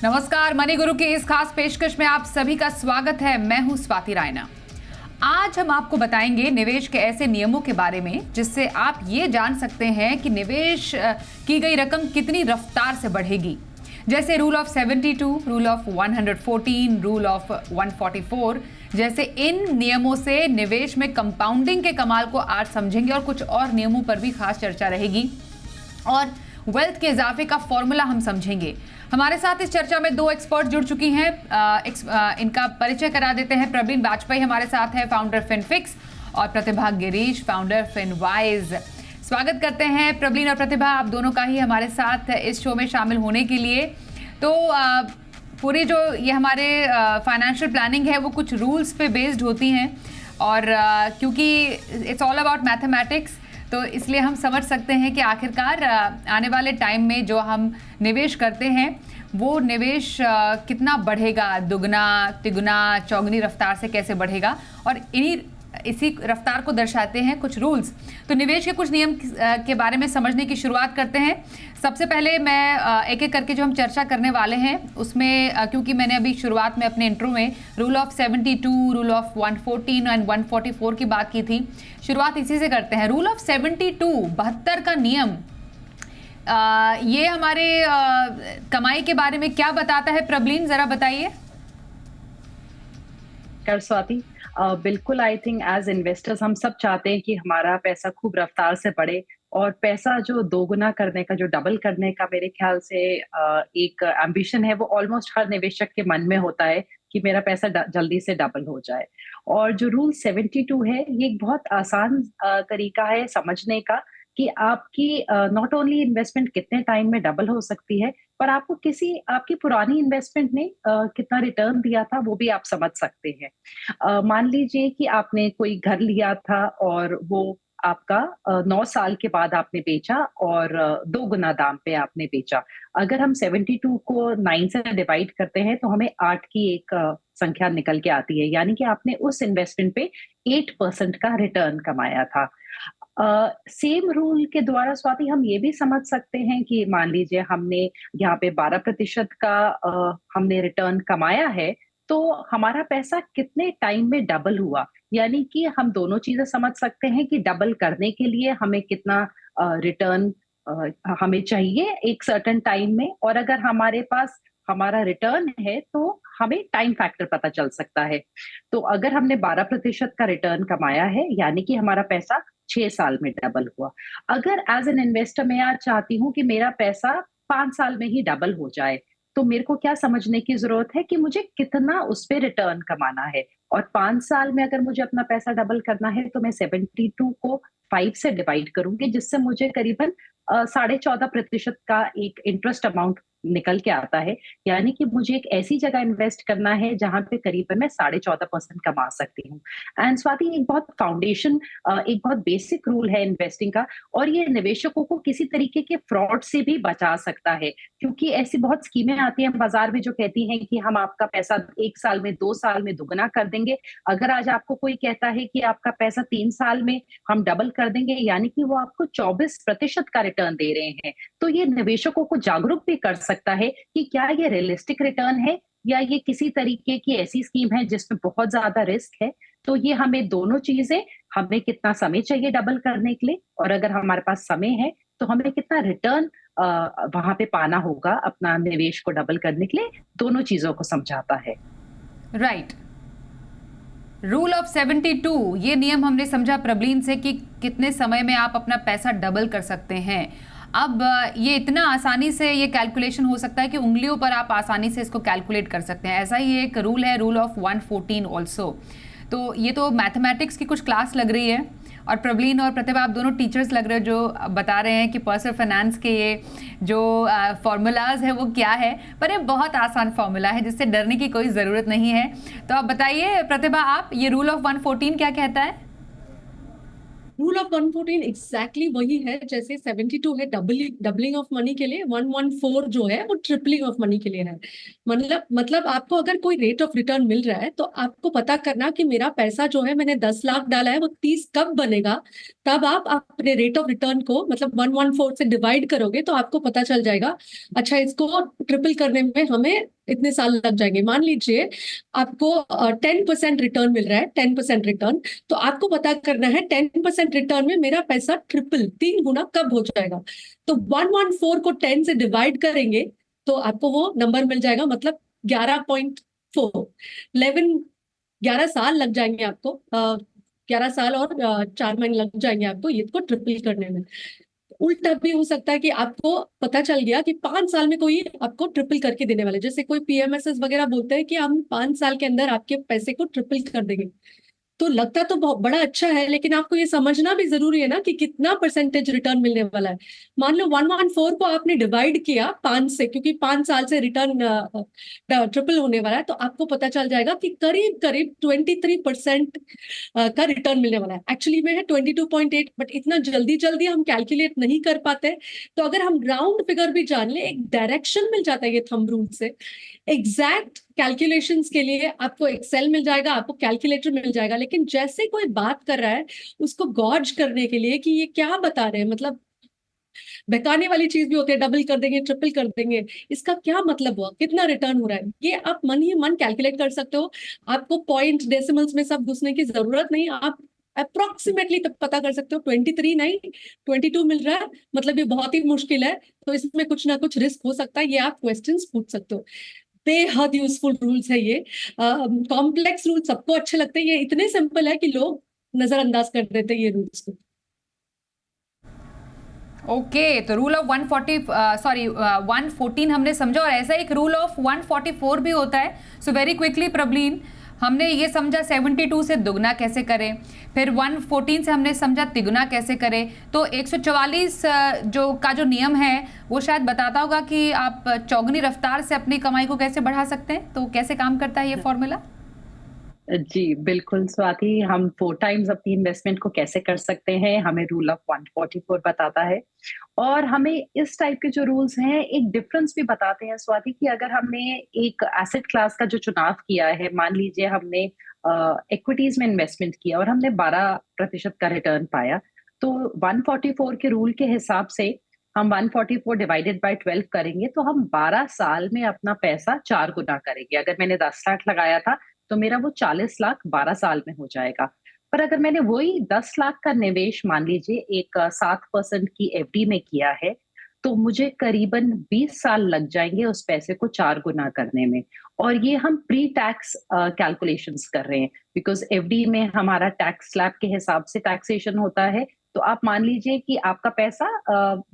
नमस्कार, मनी गुरु की इस खास पेशकश में आप सभी का स्वागत है। मैं हूं स्वाति रायना। आज हम आपको बताएंगे निवेश के ऐसे नियमों के बारे में जिससे आप ये जान सकते हैं कि निवेश की गई रकम कितनी रफ्तार से बढ़ेगी। जैसे rule of 72, rule of 114, rule of 144 जैसे इन नियमों से निवेश में कंपाउंडिंग के कमाल को आज समझेंगे और कुछ और नियमों पर भी खास चर्चा रहेगी और वेल्थ के इजाफे का फॉर्मूला हम समझेंगे। हमारे साथ इस चर्चा में दो एक्सपर्ट जुड़ चुकी हैं। इनका परिचय करा देते हैं। प्रवीण वाजपेयी हमारे साथ है, फाउंडर फिनफिक्स, और प्रतिभा गिरीश, फाउंडर फिनवाइज। स्वागत करते हैं प्रवीण और प्रतिभा, आप दोनों का ही हमारे साथ इस शो में शामिल होने के लिए। तो पूरी जो ये हमारे फाइनेंशियल प्लानिंग है वो कुछ रूल्स पे बेस्ड होती हैं और क्योंकि इट्स ऑल अबाउट मैथमेटिक्स, तो इसलिए हम समझ सकते हैं कि आखिरकार आने वाले टाइम में जो हम निवेश करते हैं वो निवेश कितना बढ़ेगा, दुगना तिगुना चौगुनी रफ्तार से कैसे बढ़ेगा, और इसी रफ्तार को दर्शाते हैं कुछ रूल्स। तो निवेश के कुछ नियम के बारे में समझने की शुरुआत करते हैं। सबसे पहले मैं एक एक करके जो हम चर्चा करने वाले हैं उसमें क्योंकि मैंने अभी शुरुआत में अपने इंट्रो में rule of 72, rule of 114 and 144 की बात की थी, शुरुआत इसी से करते हैं। रूल ऑफ 72, 72 का नियम, ये हमारे कमाई के बारे में क्या बताता है? प्रबलीन जरा बताइए। कर स्वाति, बिल्कुल। आई थिंक एज इन्वेस्टर्स हम सब चाहते हैं कि हमारा पैसा खूब रफ्तार से बढ़े, और पैसा जो दोगुना करने का, जो डबल करने का मेरे ख्याल से एक एम्बिशन है, वो ऑलमोस्ट हर निवेशक के मन में होता है कि मेरा पैसा जल्दी से डबल हो जाए। और जो रूल 72 है, ये एक बहुत आसान तरीका है समझने का कि आपकी नॉट ओनली इन्वेस्टमेंट कितने टाइम में डबल हो सकती है, पर आपको आपकी पुरानी इन्वेस्टमेंट ने कितना रिटर्न दिया था वो भी आप समझ सकते हैं। मान लीजिए कि आपने कोई घर लिया था और वो आपका 9 साल के बाद आपने बेचा और 2 गुना दाम पे आपने बेचा। अगर हम 72 को 9 से डिवाइड करते हैं तो हमें 8 की एक संख्या निकल के आती है, यानी कि आपने उस इन्वेस्टमेंट पे 8% का रिटर्न कमाया था। सेम रूल के द्वारा स्वाति हम ये भी समझ सकते हैं कि मान लीजिए हमने यहाँ पे 12% का हमने रिटर्न कमाया है, तो हमारा पैसा कितने टाइम में डबल हुआ, यानी कि हम दोनों चीजें समझ सकते हैं कि डबल करने के लिए हमें कितना रिटर्न हमें चाहिए एक सर्टेन टाइम में, और अगर हमारे पास हमारा रिटर्न है तो हमें टाइम फैक्टर पता चल सकता है। तो अगर हमने 12% का रिटर्न कमाया है, यानी कि हमारा पैसा 6 साल में डबल हुआ। अगर एज एन इन्वेस्टर मैं आज चाहती हूँ कि मेरा पैसा 5 साल में ही डबल हो जाए, तो मेरे को क्या समझने की जरूरत है कि मुझे कितना उस पे रिटर्न कमाना है। और 5 साल में अगर मुझे अपना पैसा डबल करना है तो मैं 72 को 5 से डिवाइड करूंगी, जिससे मुझे करीबन 14.5% का एक इंटरेस्ट अमाउंट निकल के आता है। यानी कि मुझे एक ऐसी जगह इन्वेस्ट करना है जहां पे करीबन मैं 14.5% कमा सकती हूँ। एंड स्वाति, एक बहुत फाउंडेशन, एक बहुत बेसिक रूल है इन्वेस्टिंग का, और ये निवेशकों को किसी तरीके के फ्रॉड से भी बचा सकता है, क्योंकि ऐसी बहुत स्कीमें आती हैं बाजार में जो कहती हैं कि हम आपका पैसा 1 साल में, 2 साल में दुगना कर देंगे। अगर आज आपको कोई कहता है कि आपका पैसा 3 साल में हम डबल कर देंगे, यानी कि वो आपको 24% का रिटर्न दे रहे हैं, तो ये निवेशकों को जागरूक भी कर सकता है कि क्या ये रियलिस्टिक रिटर्न है या ये किसी तरीके की ऐसी स्कीम है जिसमें बहुत ज्यादा रिस्क है। तो ये हमें दोनों चीजें, हमें कितना समय चाहिए डबल करने के लिए, और अगर हमारे पास समय है तो हमें कितना रिटर्न वहां पे पाना होगा अपना निवेश को डबल करने के लिए, दोनों चीजों को समझाता है। राइट। रूल ऑफ 72, ये नियम हमने समझा प्रबलीन से कि कितने समय में आप अपना पैसा डबल कर सकते हैं। अब ये इतना आसानी से ये कैलकुलेशन हो सकता है कि उंगलियों पर आप आसानी से इसको कैलकुलेट कर सकते हैं। ऐसा ही एक रूल है, रूल ऑफ 114 ऑल्सो। तो ये तो मैथमेटिक्स की कुछ क्लास लग रही है, और प्रबलीन और प्रतिभा आप दोनों टीचर्स लग रहे हो जो बता रहे हैं कि पर्सनल फाइनेंस के ये जो फॉर्मूलाज है वो क्या है, पर ये बहुत आसान फॉर्मूला है जिससे डरने की कोई ज़रूरत नहीं है। तो आप बताइए प्रतिभा, आप ये रूल ऑफ 114 क्या कहता है? रूल ऑफ 114 एग्जैक्टली वही है जैसे 72 है डबलिंग ऑफ मनी के लिए, 114 जो है वो ट्रिपलिंग ऑफ मनी के लिए है। मतलब आपको अगर कोई रेट ऑफ रिटर्न मिल रहा है तो आपको पता करना कि मेरा पैसा जो है मैंने 10 लाख डाला है वो 30 कब बनेगा, तब आप अपने रेट ऑफ रिटर्न को मतलब 114 से डिवाइड करोगे तो आपको पता चल जाएगा अच्छा इसको ट्रिपल करने में हमें इतने साल लग जाएंगे। मान लीजिए आपको 10% रिटर्न मिल रहा है, 10% रिटर्न, तो आपको पता करना है 10% रिटर्न में मेरा पैसा ट्रिपल 3 गुना कब हो जाएगा। तो 114 को 10 से डिवाइड करेंगे तो आपको वो नंबर मिल जाएगा, मतलब 11.4। 11 साल लग जाएंगे आपको, 11 साल और 4 महीने लग जाएंगे आपको ये को ट्रिपल करने में। उल्टा भी हो सकता है कि आपको पता चल गया कि 5 साल में कोई आपको ट्रिपल करके देने वाले, जैसे कोई पीएमएसएस वगैरह बोलते हैं कि हम 5 साल के अंदर आपके पैसे को ट्रिपल कर देंगे। तो लगता तो बहुत बड़ा अच्छा है, लेकिन आपको ये समझना भी जरूरी है ना कि कितना परसेंटेज रिटर्न मिलने वाला है। मान लो 114 को आपने डिवाइड किया 5 से, क्योंकि 5 साल से रिटर्न ट्रिपल होने वाला है, तो आपको पता चल जाएगा कि करीब करीब 23% का रिटर्न मिलने वाला है। एक्चुअली में है 22.8, बट इतना जल्दी जल्दी हम कैलकुलेट नहीं कर पाते। तो अगर हम राउंड फिगर भी जान ले, एक डायरेक्शन मिल जाता है ये थंब रूल से। एग्जैक्ट कैलकुलेशंस के लिए आपको एक्सेल मिल जाएगा, आपको कैलकुलेटर मिल जाएगा, लेकिन जैसे कोई बात कर रहा है उसको गॉज करने के लिए कि ये क्या बता रहे हैं, मतलब बहकाने वाली चीज भी होती है, डबल कर देंगे ट्रिपल कर देंगे, इसका क्या मतलब हुआ, कितना रिटर्न हो रहा है, ये आप मन ही मन कैलकुलेट कर सकते हो। आपको पॉइंट डेसिमल्स में सब घुसने की जरूरत नहीं, आप अप्रोक्सीमेटली तब पता कर सकते हो 23 नहीं 22 मिल रहा है, मतलब ये बहुत ही मुश्किल है, तो इसमें कुछ ना कुछ रिस्क हो सकता है, ये आप क्वेश्चंस पूछ सकते हो। बेहद यूजफुल रूल्स है ये। कॉम्प्लेक्स रूल सबको अच्छे लगते हैं, ये इतने सिंपल है कि लोग नजरअंदाज कर देते हैं ये रूल्स को। ओके तो रूल ऑफ 114 हमने समझा, और ऐसा एक रूल ऑफ 144 भी होता है। सो वेरी क्विकली प्रबलीन, हमने ये समझा 72 से दुगना कैसे करें, फिर 114 से हमने समझा तिगुना कैसे करें। तो 144 जो नियम है वो शायद बताता होगा कि आप चौगुनी रफ्तार से अपनी कमाई को कैसे बढ़ा सकते हैं। तो कैसे काम करता है ये फॉर्मूला? जी बिल्कुल स्वाति, हम 4 टाइम्स अपनी इन्वेस्टमेंट को कैसे कर सकते हैं हमें रूल ऑफ 144 बताता है। और हमें इस टाइप के जो रूल्स हैं एक डिफरेंस भी बताते हैं स्वाति, कि अगर हमने एक एसेट क्लास का जो चुनाव किया है, मान लीजिए हमने इक्विटीज में इन्वेस्टमेंट किया और हमने 12% का रिटर्न पाया, तो 144 के रूल के हिसाब से हम 144 डिवाइडेड बाय 12 करेंगे तो हम 12 साल में अपना पैसा 4 गुना करेंगे। अगर मैंने 10 लाख लगाया था तो मेरा वो 40 लाख 12 साल में हो जाएगा। पर अगर मैंने वही 10 लाख का निवेश मान लीजिए एक 7% की एफडी में किया है, तो मुझे करीबन 20 साल लग जाएंगे उस पैसे को 4 गुना करने में। और ये हम प्री टैक्स कैलकुलेशंस कर रहे हैं, बिकॉज एफडी में हमारा टैक्स स्लैब के हिसाब से टैक्सेशन होता है। तो आप मान लीजिए कि आपका पैसा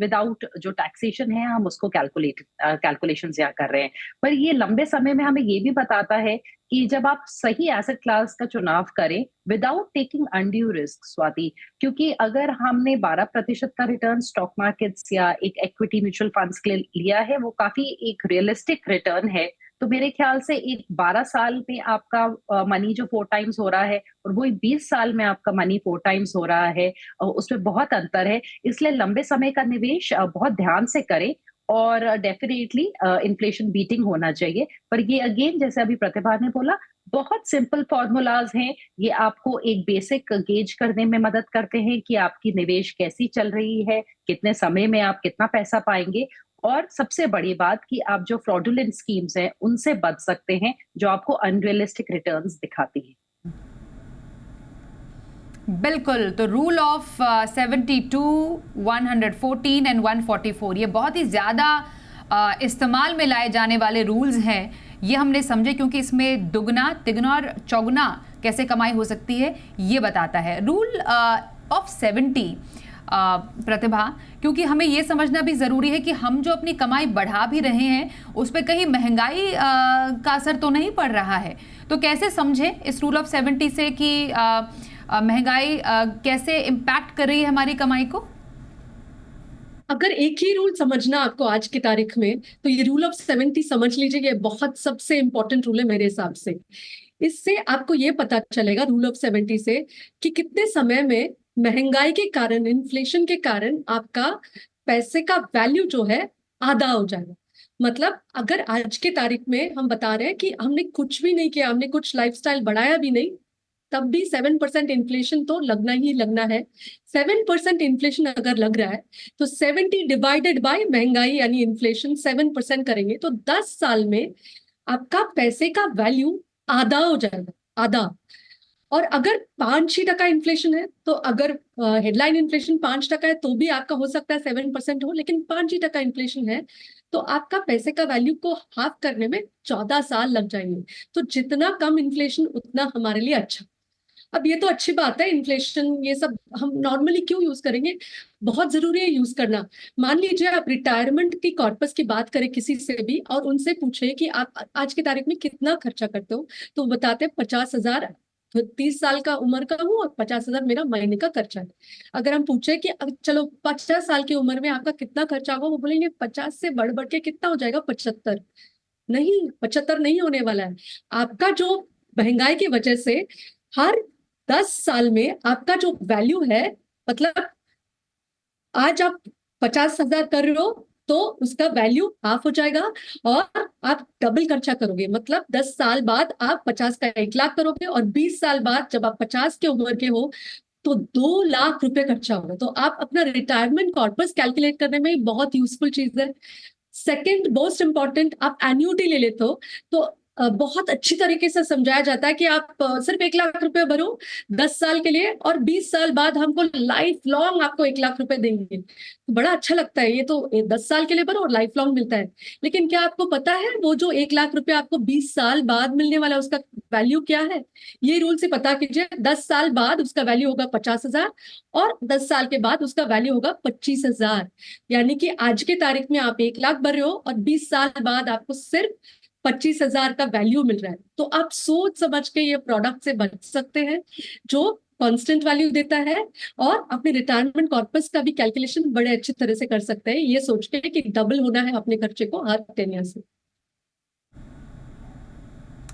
विदाउट जो टैक्सेशन है हम उसको कैलकुलेशन यहाँ कर रहे हैं। पर ये लंबे समय में हमें ये भी बताता है कि जब आप सही एसेट क्लास का चुनाव करें without taking undue risk Swati, क्योंकि अगर हमने 12% का रिटर्न स्टॉक मार्केट्स या एक इक्विटी म्यूचुअल फंड्स के लिए लिया है, वो काफी एक रियलिस्टिक रिटर्न है। तो मेरे ख्याल से एक 12 साल में आपका मनी जो 4 टाइम्स हो रहा है और वही 20 साल में आपका मनी 4 टाइम्स हो रहा है, उसमें बहुत अंतर है। इसलिए लंबे समय का निवेश बहुत ध्यान से करें और डेफिनेटली इन्फ्लेशन बीटिंग होना चाहिए। पर ये अगेन जैसे अभी प्रतिभा ने बोला, बहुत सिंपल फॉर्मूलाज हैं। ये आपको एक बेसिक गेज करने में मदद करते हैं कि आपकी निवेश कैसी चल रही है, कितने समय में आप कितना पैसा पाएंगे, और सबसे बड़ी बात कि आप जो फ्रॉडुलेंट स्कीम्स हैं उनसे बच सकते हैं जो आपको अनरियलिस्टिक रिटर्न्स दिखाती है। बिल्कुल, तो रूल ऑफ 72, 114 एंड 144 ये बहुत ही ज़्यादा इस्तेमाल में लाए जाने वाले रूल्स हैं। ये हमने समझे क्योंकि इसमें दुगना तिगुना और चौगुना कैसे कमाई हो सकती है ये बताता है। रूल ऑफ 70 प्रतिभा, क्योंकि हमें ये समझना भी ज़रूरी है कि हम जो अपनी कमाई बढ़ा भी रहे हैं उस पर कहीं महंगाई का असर तो नहीं पड़ रहा है। तो कैसे समझें इस रूल ऑफ 70 से कि महंगाई कैसे इम्पैक्ट कर रही है हमारी कमाई को? अगर एक ही रूल समझना आपको आज की तारीख में, तो ये रूल ऑफ 70 समझ लीजिए, ये बहुत सबसे इंपॉर्टेंट रूल है मेरे हिसाब से। इससे आपको ये पता चलेगा रूल ऑफ 70 से कि कितने समय में महंगाई के कारण, इन्फ्लेशन के कारण आपका पैसे का वैल्यू जो है आधा हो जाएगा। मतलब अगर आज के तारीख में हम बता रहे हैं कि हमने कुछ भी नहीं किया, हमने कुछ लाइफस्टाइल बढ़ाया भी नहीं, तब भी 7% इन्फ्लेशन तो लगना ही लगना है। 7% इन्फ्लेशन अगर लग रहा है तो 70 डिवाइडेड बाय महंगाई यानी इन्फ्लेशन 7% करेंगे तो 10 साल में आपका पैसे का वैल्यू आधा हो जाएगा, आधा। और अगर 5 ही टका इन्फ्लेशन है तो अगर हेडलाइन इन्फ्लेशन 5 टका है तो भी आपका हो सकता है 7% हो, लेकिन 5 ही टका इन्फ्लेशन है तो आपका पैसे का वैल्यू को हाफ करने में 14 साल लग जाएंगे। तो जितना कम इन्फ्लेशन उतना हमारे लिए अच्छा। अब ये तो अच्छी बात है, इन्फ्लेशन ये सब हम नॉर्मली क्यों यूज करेंगे, बहुत जरूरी है यूज करना। मान लीजिए आप रिटायरमेंट की कॉर्पस की बात करें किसी से भी और उनसे पूछे कि आप आज की तारीख में कितना खर्चा करते हो, तो वो बताते हैं 50,000, 30 साल का उम्र का हूँ और 50,000 मेरा महीने का खर्चा है। अगर हम पूछे कि चलो 50 साल की उम्र में आपका कितना खर्चा होगा, वो बोलेंगे 50 से बढ़ बढ़ के कितना हो जाएगा, 75। नहीं, 75 नहीं होने वाला है। आपका जो महंगाई की वजह से हर 10 साल में आपका जो वैल्यू है, मतलब आज आप 50,000 कर रहे हो तो उसका वैल्यू हाफ हो जाएगा और आप डबल खर्चा करोगे। मतलब 10 साल बाद आप 50 का 1 लाख करोगे और 20 साल बाद जब आप 50 के उम्र के हो तो 2 लाख रुपए खर्चा होगा। तो आप अपना रिटायरमेंट कॉर्पस कैलकुलेट करने में बहुत यूजफुल चीज है। सेकंड मोस्ट इंपॉर्टेंट, आप एन्युटी ले लेते हो तो बहुत अच्छी तरीके से समझाया जाता है कि आप सिर्फ 1 लाख रुपए भरो 10 साल के लिए और 20 साल बाद हमको लाइफ लॉन्ग आपको 1 लाख रुपए देंगे। तो बड़ा अच्छा लगता है, ये तो 10 साल के लिए भरो और लाइफ लॉन्ग मिलता है। लेकिन क्या आपको पता है वो जो 1 लाख रुपए आपको 20 साल बाद मिलने वाला है उसका वैल्यू क्या है? ये रूल से पता कीजिए, 10 साल बाद उसका वैल्यू होगा 50,000 और 10 साल के बाद उसका वैल्यू होगा 25,000। यानी कि आज के तारीख में आप 1 लाख भर रहे हो और 20 साल बाद आपको सिर्फ 25,000 का वैल्यू मिल रहा है। तो आप सोच समझ के ये प्रोडक्ट से बच सकते हैं जो कांस्टेंट वैल्यू देता है और अपने रिटायरमेंट कॉर्पस का भी कैलकुलेशन बड़े अच्छी तरह से कर सकते हैं, ये सोच के कि डबल होना है अपने खर्चे को हर 10 ईयर से।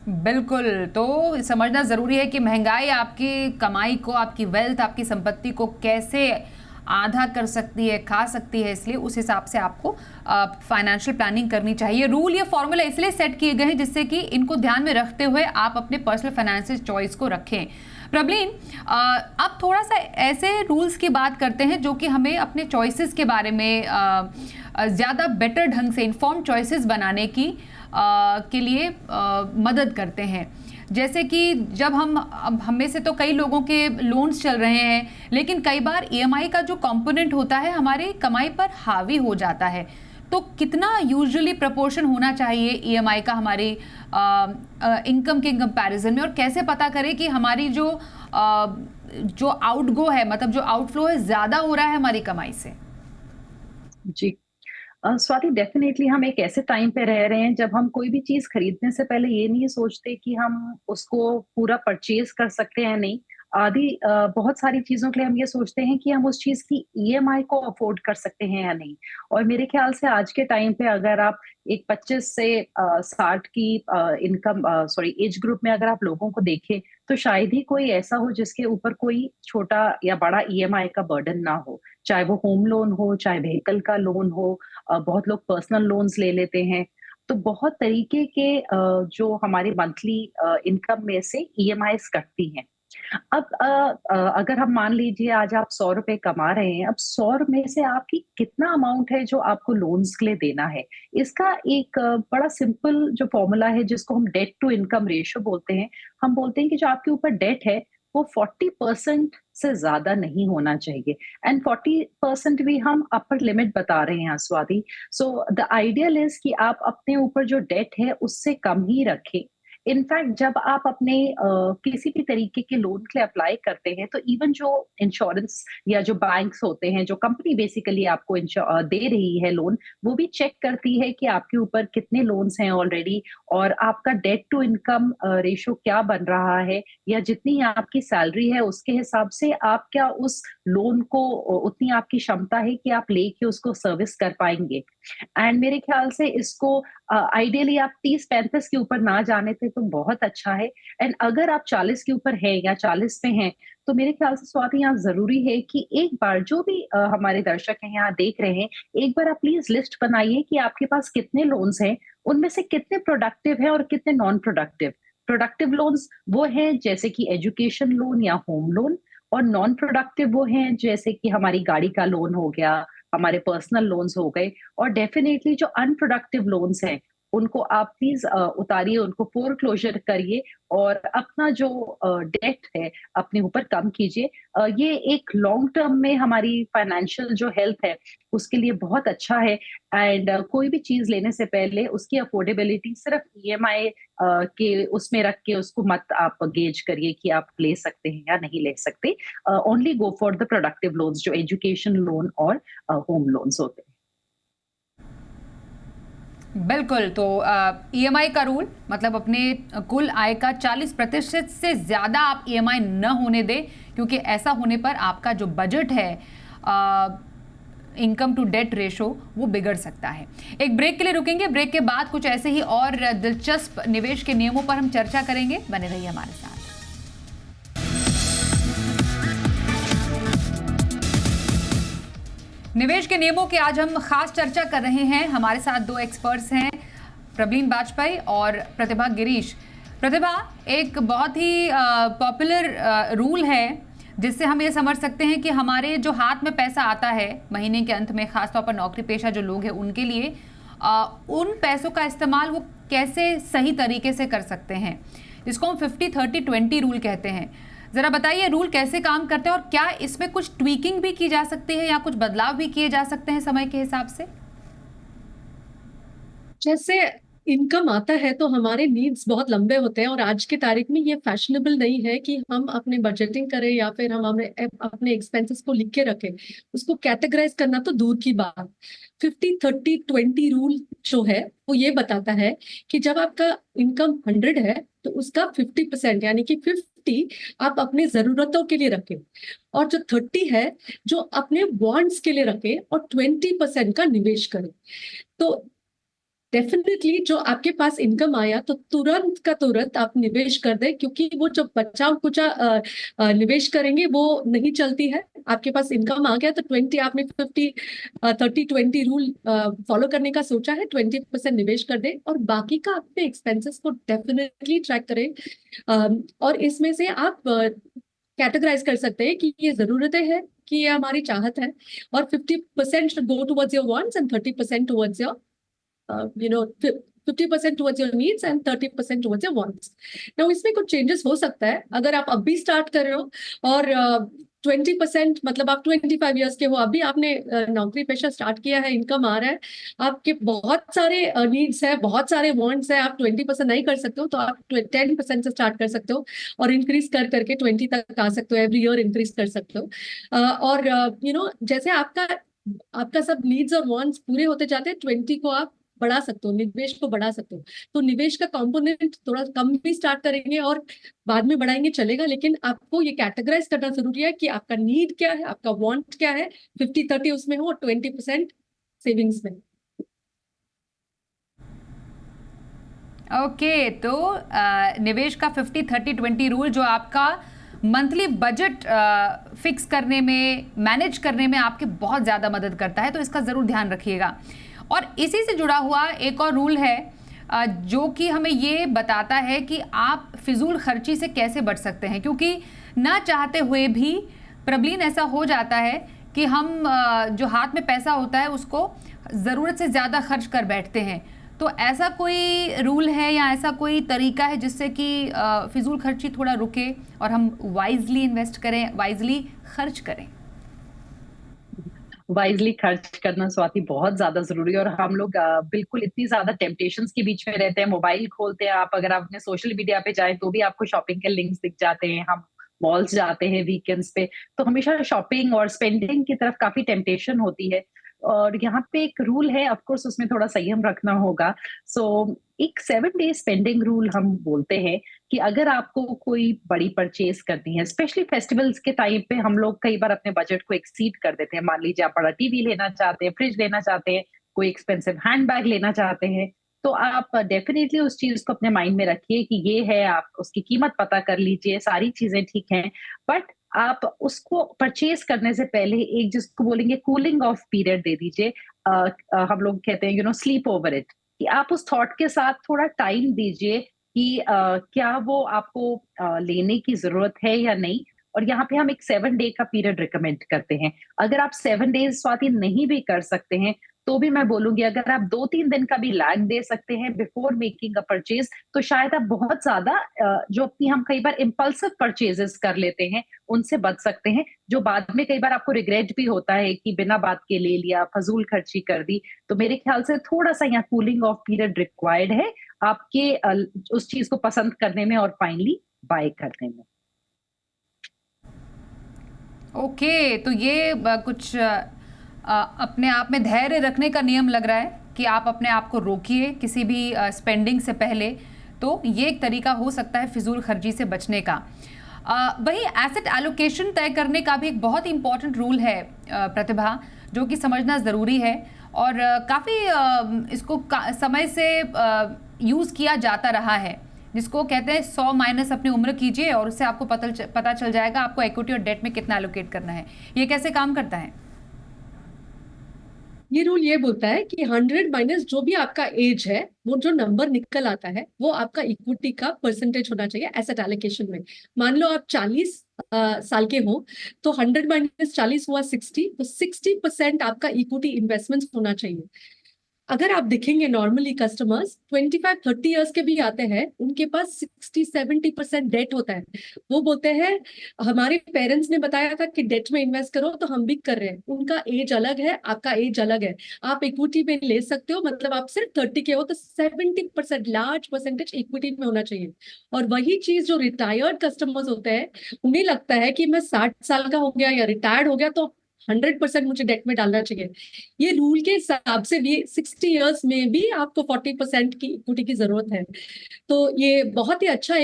बिल्कुल, तो समझना ज़रूरी है कि महंगाई आपकी कमाई को, आपकी वेल्थ, आपकी संपत्ति को कैसे आधा कर सकती है, खा सकती है। इसलिए उस हिसाब से आपको फाइनेंशियल प्लानिंग करनी चाहिए। रूल या फॉर्मूला इसलिए सेट किए गए हैं जिससे कि इनको ध्यान में रखते हुए आप अपने पर्सनल फाइनेंशियल चॉइस को रखें। प्रबलीन, अब थोड़ा सा ऐसे रूल्स की बात करते हैं जो कि हमें अपने चॉइसेस के बारे में ज़्यादा बेटर ढंग से इन्फॉर्म चॉइसेस बनाने की के लिए मदद करते हैं। जैसे कि जब हम में से तो कई लोगों के लोन्स चल रहे हैं, लेकिन कई बार ईएमआई का जो कंपोनेंट होता है हमारी कमाई पर हावी हो जाता है। तो कितना यूजुअली प्रपोर्शन होना चाहिए ईएमआई का हमारी इनकम के कंपैरिजन में, और कैसे पता करें कि हमारी जो आउटगो है, मतलब जो आउटफ्लो है, ज़्यादा हो रहा है हमारी कमाई से? जी। स्वाति, डेफिनेटली हम एक ऐसे टाइम पे रह रहे हैं जब हम कोई भी चीज खरीदने से पहले ये नहीं सोचते कि हम उसको पूरा परचेज कर सकते हैं, नहीं। बहुत सारी चीजों के लिए हम ये सोचते हैं कि हम उस चीज की ईएमआई को अफोर्ड कर सकते हैं या नहीं। और मेरे ख्याल से आज के टाइम पे अगर आप एक 25 से 60 की एज ग्रुप में अगर आप लोगों को देखें तो शायद ही कोई ऐसा हो जिसके ऊपर कोई छोटा या बड़ा ईएमआई का बर्डन ना हो, चाहे वो होम लोन हो, चाहे व्हीकल का लोन हो। बहुत लोग पर्सनल लोन्स ले लेते हैं। तो बहुत तरीके के जो हमारी मंथली इनकम में से ईएमआईज कटती हैं। अब अगर हम मान लीजिए आज आप 100 रुपए कमा रहे हैं, अब 100 में से आपकी कितना अमाउंट है जो आपको लोन्स के लिए देना है, इसका एक बड़ा सिंपल जो फॉर्मूला है जिसको हम डेट टू इनकम रेशियो बोलते हैं। हम बोलते हैं कि जो आपके ऊपर डेट है वो 40% से ज्यादा नहीं होना चाहिए। एंड 40% भी हम अपर लिमिट बता रहे हैं Swati. So the ideal is कि आप अपने ऊपर जो डेट है उससे कम ही रखें। इनफैक्ट जब आप अपने किसी भी तरीके के लोन के लिए अप्लाई करते हैं तो इवन जो इंश्योरेंस या जो बैंक्स होते हैं, जो कंपनी बेसिकली आपको दे रही है लोन, वो भी चेक करती है कि आपके ऊपर कितने लोन्स हैं ऑलरेडी और आपका डेट टू इनकम रेशियो क्या बन रहा है, या जितनी आपकी सैलरी है उसके हिसाब से आप क्या उस लोन को उतनी आपकी क्षमता है कि आप लेके उसको सर्विस कर पाएंगे। एंड मेरे ख्याल से इसको आइडियली आप 30-35 के ऊपर ना जाने तक तो बहुत अच्छा है। एंड अगर आप 40 के ऊपर हैं या 40 पे हैं, तो मेरे ख्याल से स्वाति यहाँ ज़रूरी है कि एक बार जो भी हमारे दर्शक हैं यहाँ देख रहे हैं, एक बार आप प्लीज़ लिस्ट बनाइए कि आपके पास कितने लोन्स हैं, उनमें से कितने प्रोडक्टिव हैं और कितने नॉन प्रोडक्टिव। प्रोडक्टिव लोन्स वो हैं जैसे कि एजुकेशन लोन या होम लोन, और नॉन प्रोडक्टिव वो हैं जैसे कि हमारी गाड़ी का लोन हो गया, हमारे पर्सनल लोन्स हो गए, और डेफिनेटली जो अनप्रोडक्टिव लोन्स हैं, उनको आप प्लीज़ उतारिए, उनको फ़ोरक्लोज़र करिए और अपना जो डेट है अपने ऊपर कम कीजिए। ये एक लॉन्ग टर्म में हमारी फाइनेंशियल जो हेल्थ है, उसके लिए बहुत अच्छा है। एंड कोई भी चीज़ लेने से पहले उसकी अफोर्डेबिलिटी सिर्फ़ ईएमआई के उसमें रख के उसको मत आप गेज करिए कि आप ले सकते हैं या नहीं ले सकते। Only go for the productive loans जो एजुकेशन लोन और होम लोन्स होते हैं। बिल्कुल। तो ईएमआई का रूल मतलब अपने कुल आय का 40% से ज़्यादा आप ईएमआई न होने दें, क्योंकि ऐसा होने पर आपका जो बजट है इनकम टू डेट रेशो वो बिगड़ सकता है। एक ब्रेक के लिए रुकेंगे, ब्रेक के बाद कुछ ऐसे ही और दिलचस्प निवेश के नियमों पर हम चर्चा करेंगे। बने रहिए हमारे साथ। निवेश के नियमों की आज हम खास चर्चा कर रहे हैं। हमारे साथ दो एक्सपर्ट्स हैं, प्रबलीन वाजपेयी और प्रतिभा गिरीश। प्रतिभा, एक बहुत ही पॉपुलर रूल है जिससे हम ये समझ सकते हैं कि हमारे जो हाथ में पैसा आता है महीने के अंत में, खासतौर पर नौकरी पेशा जो लोग हैं उनके लिए, उन पैसों का इस्तेमाल वो कैसे सही तरीके से कर सकते हैं, जिसको हम 50-30-20 रूल कहते हैं। जरा बताइए रूल कैसे काम करते हैं और क्या इसमें कुछ ट्वीकिंग भी की जा सकती है या कुछ बदलाव भी किए जा सकते हैं समय के हिसाब से? जैसे इनकम आता है तो हमारे नीड्स बहुत लंबे होते हैं, और आज की तारीख में ये फैशनेबल नहीं है कि हम अपने बजटिंग करें या फिर हम अपने एक्सपेंसेस को लिख के रखें। उसको कैटेगराइज करना तो दूर की बात। 50-30-20 रूल जो है वो ये बताता है कि जब आपका इनकम 100 है तो उसका 50% यानी कि 50 आप अपने जरूरतों के लिए रखें, और जो 30 है जो अपने वांट्स के लिए रखें, और 20% का निवेश करें। तो डेफिनेटली जो आपके पास इनकम आया तो तुरंत का तुरंत आप निवेश कर दें, क्योंकि वो जो बचा कुचा निवेश करेंगे वो नहीं चलती है। आपके पास इनकम आ गया तो 20 आपने 50-30-20 रूल फॉलो करने का सोचा है, 20% निवेश कर दें, और बाकी का अपने एक्सपेंसेस को डेफिनेटली ट्रैक करें। और इसमें से आप कैटेगराइज कर सकते हैं कि ये जरूरतें हैं कि ये हमारी चाहत है, और 50% go towards your wants and 30% towards your 50% towards your needs and 30% towards your wants. Now इसमें कुछ चेंजेस हो सकता है अगर आप अभी स्टार्ट कर रहे हो, और 20% मतलब आप 25 ईयर्स के हो, अभी आपने नौकरी पेशा स्टार्ट किया है, इनकम आ रहा है, आपके बहुत सारे नीड्स है, बहुत सारे वांट्स है, आप 20% नहीं कर सकते हो तो आप 10% से स्टार्ट कर सकते हो, और इंक्रीज कर करके 20 तक आ सकते हो, एवरी ईयर इंक्रीज कर सकते हो। और जैसे आपका सब नीड्स और वांट्स पूरे होते जाते हैं, 20 को आप बढ़ा सकते हो, निवेश को बढ़ा सकते हो। तो निवेश का कंपोनेंट थोड़ा कम भी स्टार्ट करेंगे और बाद में बढ़ाएंगे चलेगा, लेकिन आपको ये कैटेगराइज करना जरूरी है कि आपका नीड क्या है, आपका वांट क्या है, 50-30 उसमें हो और 20% सेविंग्स में। ओके, तो निवेश का 50-30-20 रूल जो आपका मंथली बजट फिक्स करने में, मैनेज करने में आपकी बहुत ज़्यादा मदद करता है, तो इसका ज़रूर ध्यान रखिएगा। और इसी से जुड़ा हुआ एक और रूल है जो कि हमें ये बताता है कि आप फिजूल खर्ची से कैसे बच सकते हैं, क्योंकि ना चाहते हुए भी प्रबलीन ऐसा हो जाता है कि हम जो हाथ में पैसा होता है उसको ज़रूरत से ज़्यादा खर्च कर बैठते हैं। तो ऐसा कोई रूल है या ऐसा कोई तरीका है जिससे कि फिजूल खर्ची थोड़ा रुके और हम वाइजली इन्वेस्ट करें, वाइजली खर्च करें? वाइजली खर्च करना स्वाति बहुत ज्यादा जरूरी है, और हम लोग बिल्कुल इतनी ज्यादा टेम्पटेशंस के बीच में रहते हैं। मोबाइल खोलते हैं आप, अगर आप अपने सोशल मीडिया पे जाए तो भी आपको शॉपिंग के लिंक्स दिख जाते हैं। हम मॉल्स जाते हैं वीकेंड्स पे तो हमेशा शॉपिंग और स्पेंडिंग की तरफ काफी टेम्पटेशन होती है, और यहाँ पे एक रूल है, ऑफ कोर्स उसमें थोड़ा संयम रखना होगा। सो एक 7 डे स्पेंडिंग रूल हम बोलते हैं कि अगर आपको कोई बड़ी परचेज करनी है, स्पेशली फेस्टिवल्स के टाइम पे हम लोग कई बार अपने बजट को एक्सीड कर देते हैं। मान लीजिए आप बड़ा टीवी लेना चाहते हैं, फ्रिज लेना चाहते हैं, कोई एक्सपेंसिव हैंडबैग लेना चाहते हैं, तो आप डेफिनेटली उस चीज को अपने माइंड में रखिए कि ये है, आप उसकी कीमत पता कर लीजिए, सारी चीजें ठीक हैं। बट आप उसको परचेज करने से पहले एक जिसको बोलेंगे कूलिंग ऑफ पीरियड दे दीजिए। हम लोग कहते हैं स्लीप ओवर इट, कि आप उस थॉट के साथ थोड़ा टाइम दीजिए कि क्या वो आपको लेने की जरूरत है या नहीं। और यहाँ पे हम एक 7 डे का पीरियड रिकमेंड करते हैं। अगर आप 7 डेज स्वाति नहीं भी कर सकते हैं, तो भी मैं बोलूंगी अगर आप 2-3 दिन का भी लैग दे सकते हैं बिफोर मेकिंग अ परचेज, तो शायद आप बहुत ज्यादा जो अपनी हम कई बार इम्पल्सिव परचेजेस कर लेते हैं उनसे बच सकते हैं, जो बाद में कई बार आपको रिग्रेट भी होता है कि बिना बात के ले लिया, फजूल खर्ची कर दी। तो मेरे ख्याल से थोड़ा सा यहाँ कूलिंग ऑफ पीरियड रिक्वायर्ड है आपके उस चीज को पसंद करने में और फाइनली बाय करने में। ओके, तो ये कुछ अपने आप में धैर्य रखने का नियम लग रहा है कि आप अपने आप को रोकिए किसी भी स्पेंडिंग से पहले। तो ये एक तरीका हो सकता है फिजूल खर्ची से बचने का। वहीं एसेट एलोकेशन तय करने का भी एक बहुत इंपॉर्टेंट रूल है प्रतिभा, जो कि समझना ज़रूरी है और काफ़ी इसको समय से यूज़ किया जाता रहा है, जिसको कहते हैं 100 माइनस अपनी उम्र कीजिए और उससे आपको पता चल जाएगा आपको इक्विटी और डेट में कितना एलोकेट करना है। ये कैसे काम करता है? ये रूल ये बोलता है कि 100 माइनस जो भी आपका एज है, वो जो नंबर निकल आता है वो आपका इक्विटी का परसेंटेज होना चाहिए एसेट एलोकेशन में। मान लो आप 40 साल के हो, तो 100 माइनस 40 हुआ 60, तो 60% आपका इक्विटी इन्वेस्टमेंट होना चाहिए। अगर आप देखेंगे नॉर्मली कस्टमर्स 25-30 इयर्स के भी आते हैं, उनके पास 60-70% डेट होता है। वो बोलते हैं हमारे पेरेंट्स ने बताया था कि डेट में इन्वेस्ट करो, तो हम भी कर रहे हैं। उनका एज अलग है, आपका एज अलग है। आप इक्विटी में ले सकते हो, मतलब आप सिर्फ 30 के हो तो 70% लार्ज परसेंटेज इक्विटी में होना चाहिए। और वही चीज जो रिटायर्ड कस्टमर्स होते हैं, उन्हें लगता है कि मैं 60 साल का हो गया या रिटायर्ड हो गया तो 100% मुझे डेट में डालना चाहिए। ये रूल के हिसाब से भी 60 इयर्स में भी आपको 40% की इक्विटी की जरूरत है। तो ये बहुत ही अच्छा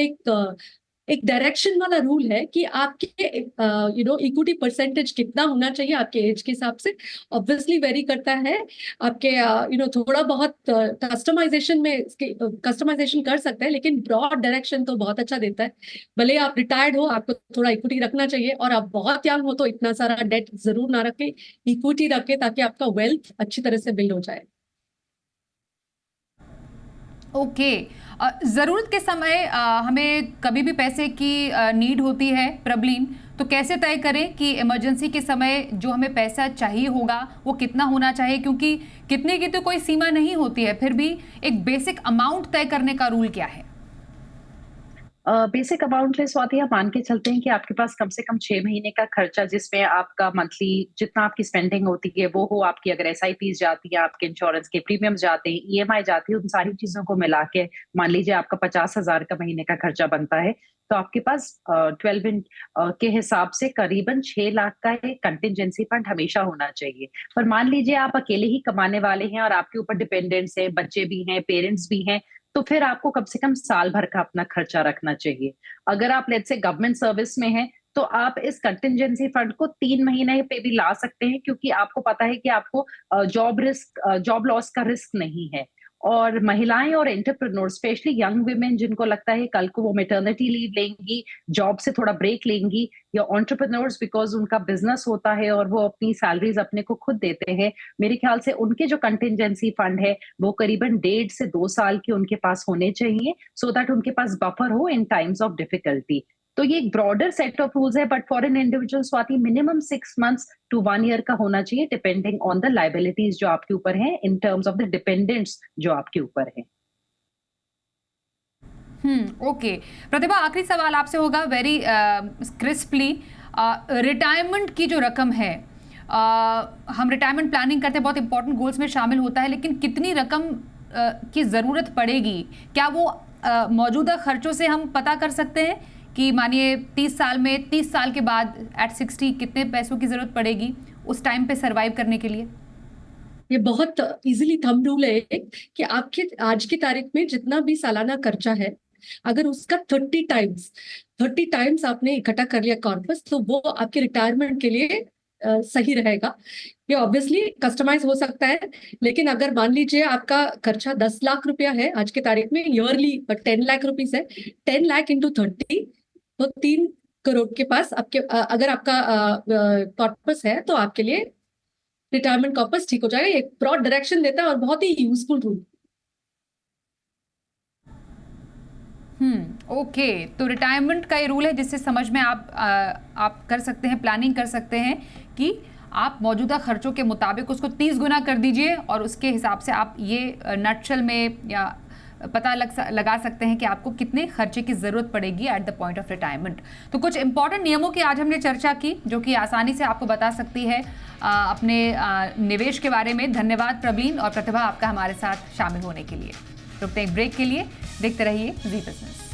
एक डायरेक्शन वाला रूल है कि आपके इक्विटी परसेंटेज कितना होना चाहिए आपके एज के हिसाब से। ऑब्वियसली वेरी करता है आपके थोड़ा बहुत कस्टमाइजेशन में कस्टमाइजेशन कर सकते हैं, लेकिन ब्रॉड डायरेक्शन तो बहुत अच्छा देता है। भले आप रिटायर्ड हो, आपको थोड़ा इक्विटी रखना चाहिए, और आप बहुत यंग हो तो इतना सारा डेट जरूर ना रखें, इक्विटी रखें ताकि आपका वेल्थ अच्छी तरह से बिल्ड हो जाए। ओके, ज़रूरत के समय हमें कभी भी पैसे की नीड होती है प्रबलीन, तो कैसे तय करें कि इमरजेंसी के समय जो हमें पैसा चाहिए होगा वो कितना होना चाहिए? क्योंकि कितने की तो कोई सीमा नहीं होती है, फिर भी एक बेसिक अमाउंट तय करने का रूल क्या है? बेसिक अमाउंट में स्वाति आप मान के चलते हैं कि आपके पास कम से कम 6 महीने का खर्चा, जिसमें आपका मंथली जितना आपकी स्पेंडिंग होती है वो हो, आपकी अगर SIPs जाती है, आपके इंश्योरेंस के प्रीमियम जाते हैं, EMI जाती है, उन सारी चीजों को मिला के मान लीजिए आपका 50,000 का महीने का खर्चा बनता है, तो आपके पास 12 के हिसाब से करीबन 6 लाख का एक कंटिजेंसी फंड हमेशा होना चाहिए। पर मान लीजिए आप अकेले ही कमाने वाले हैं और आपके ऊपर डिपेंडेंट्स हैं, बच्चे भी हैं, पेरेंट्स भी हैं, तो फिर आपको कम से कम साल भर का अपना खर्चा रखना चाहिए। अगर आप लेट्स से गवर्नमेंट सर्विस में हैं, तो आप इस कंटिजेंसी फंड को 3 महीने पे भी ला सकते हैं, क्योंकि आपको पता है कि आपको जॉब लॉस का रिस्क नहीं है। और महिलाएं और एंटरप्रेन्योर, स्पेशली यंग वुमेन, जिनको लगता है कल को वो मैटरनिटी लीव लेंगी, जॉब से थोड़ा ब्रेक लेंगी, या एंटरप्रेन्योर्स बिकॉज उनका बिजनेस होता है और वो अपनी सैलरीज अपने को खुद देते हैं, मेरे ख्याल से उनके जो कंटिजेंसी फंड है वो करीबन 1.5 से 2 साल के उनके पास होने चाहिए, सो दैट उनके पास बफर हो इन टाइम्स ऑफ डिफिकल्टी। तो ये एक ब्रॉडर सेट ऑफ रूल्स है, but for an individual Swati minimum 6 months to 1 year का होना चाहिए, डिपेंडिंग ऑन द लाइबिलिटीज जो आपके ऊपर है, in terms of the dependents जो आपके ऊपर है। ओके प्रतिभा, आखिरी सवाल आपसे होगा वेरी क्रिस्पली। रिटायरमेंट की जो रकम है, हम रिटायरमेंट प्लानिंग करते हैं, बहुत इंपॉर्टेंट गोल्स में शामिल होता है, लेकिन कितनी रकम की ज़रूरत पड़ेगी, क्या वो मौजूदा खर्चों से हम पता कर सकते हैं कि मानिए 30 साल में, 30 साल के बाद एट 60 कितने पैसों की ज़रूरत पड़ेगी उस टाइम पे सरवाइव करने के लिए? ये बहुत इजीली थंब रूल है कि आपके आज की तारीख में जितना भी सालाना खर्चा है, अगर उसका 30 टाइम्स आपने इकट्ठा कर लिया कॉर्पस, तो वो आपके रिटायरमेंट के लिए सही रहेगा। ये ऑब्वियसली कस्टमाइज हो सकता है, लेकिन अगर मान लीजिए आपका खर्चा 10 लाख रुपया है आज के तारीख में, ईयरली 10 लाख रुपीज है, 10 लाख इंटू 30 तो 3 करोड़ के पास आपके अगर आपका कॉर्पस है तो आपके लिए रिटायरमेंट कॉर्पस ठीक हो जाएगा। एक ब्रॉड डायरेक्शन देता है और बहुत ही यूजफुल रूल। ओके, तो रिटायरमेंट का ये रूल है जिससे समझ में आप कर सकते हैं, प्लानिंग कर सकते हैं कि आप मौजूदा खर्चों के मुताबिक उसको 30 गुना कर दीजिए और उसके हिसाब से आप ये नटशल में या पता लगा सकते हैं कि आपको कितने खर्चे की ज़रूरत पड़ेगी at the point of retirement. तो कुछ इंपॉर्टेंट नियमों की आज हमने चर्चा की जो कि आसानी से आपको बता सकती है अपने निवेश के बारे में। धन्यवाद प्रवीण और प्रतिभा आपका हमारे साथ शामिल होने के लिए। रुकते हैं ब्रेक के लिए, देखते रहिए जी बिजनेस।